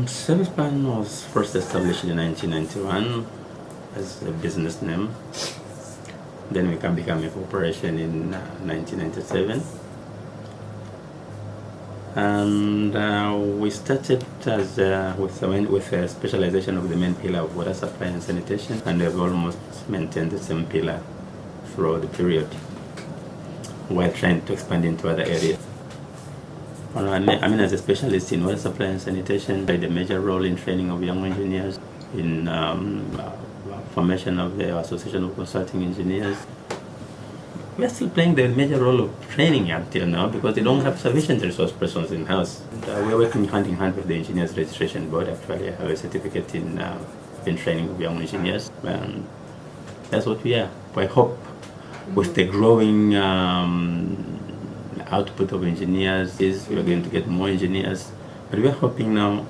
ServicePlan was first established in 1991 as a business name. Then we can become a corporation in 1997. And we started as with a specialization of the main pillar of water supply and sanitation, and we've almost maintained the same pillar throughout the period while trying to expand into other areas. I mean, as a specialist in water supply and sanitation, I played a major role in training of young engineers, in formation of the Association of Consulting Engineers. We are still playing the major role of training until now because they don't have sufficient resource persons in-house. We are working hand in hand with the Engineers Registration Board. Actually, I have a certificate in training of young engineers. And that's what we are. I hope with the growing output of engineers we are going to get more engineers. But we are hoping now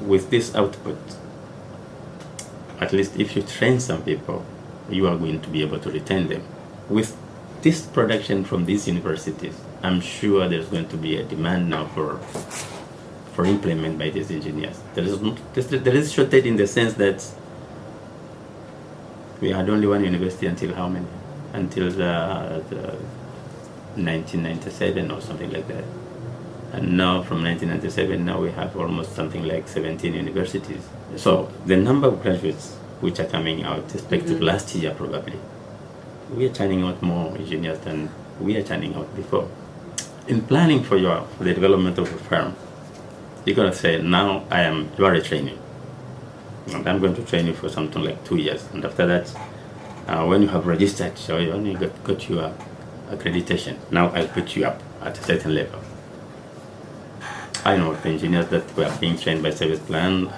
with this output, at least if you train some people, you are going to be able to retain them. With this production from these universities, I'm sure there's going to be a demand now for employment by these engineers. There is shortage in the sense that we had only one university until how many? Until the 1997 or something like that. And now from 1997, now we have almost something like 17 universities. So the number of graduates which are coming out, respective last year probably, we are churning out more engineers than we are churning out before. In planning for the development of a firm, you're going to say, now you are a trainee. And I'm going to train you for something like 2 years. And after that, when you have registered, so you only got your accreditation. Now I'll put you up at a certain level. I know the engineers that were being trained by ServicePlan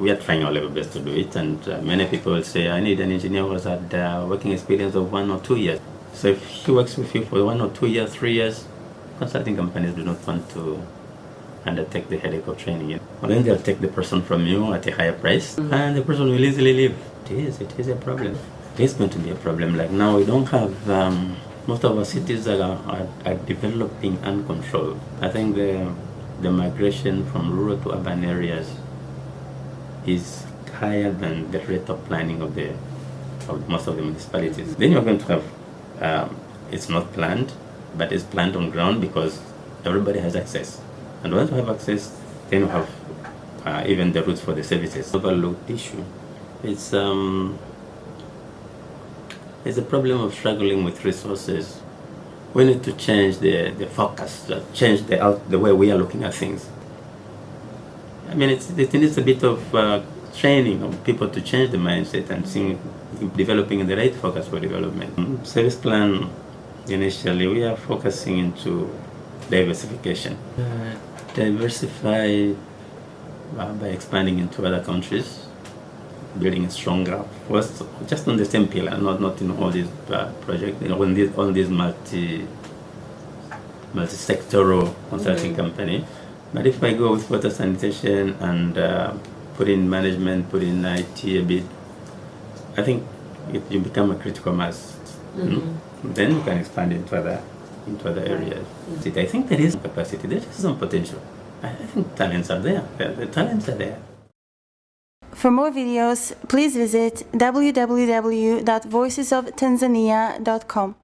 we are trying our level best to do it, and many people will say, I need an engineer who has had working experience of 1 or 2 years. So if he works with you for 1 or 2 years, 3 years, consulting companies do not want to undertake the headache of training you. Well, then they'll take the person from you at a higher price, and the person will easily leave. It is a problem. It is going to be a problem. Like now, we don't have, most of our cities are developing uncontrolled. I think the migration from rural to urban areas is higher than the rate of planning of most of the municipalities. Then you're going to have, it's not planned, but it's planned on ground because everybody has access. And once you have access, then you have even the routes for the services. Overlooked issue. It's a problem of struggling with resources. We need to change the focus, change the way we are looking at things. I mean, it needs a bit of training of people to change the mindset and developing the right focus for development. ServicePlan, initially, we are focusing into diversification. Diversify by expanding into other countries, building a stronger, first, just on the same pillar, not in all these projects, all these multi-sectoral consulting company. But if I go with water sanitation and put in management, put in IT a bit, I think you become a critical mass. Then you can expand into other areas. I think there is capacity, there is some potential. I think talents are there. The talents are there. For more videos, please visit www.voicesoftanzania.com.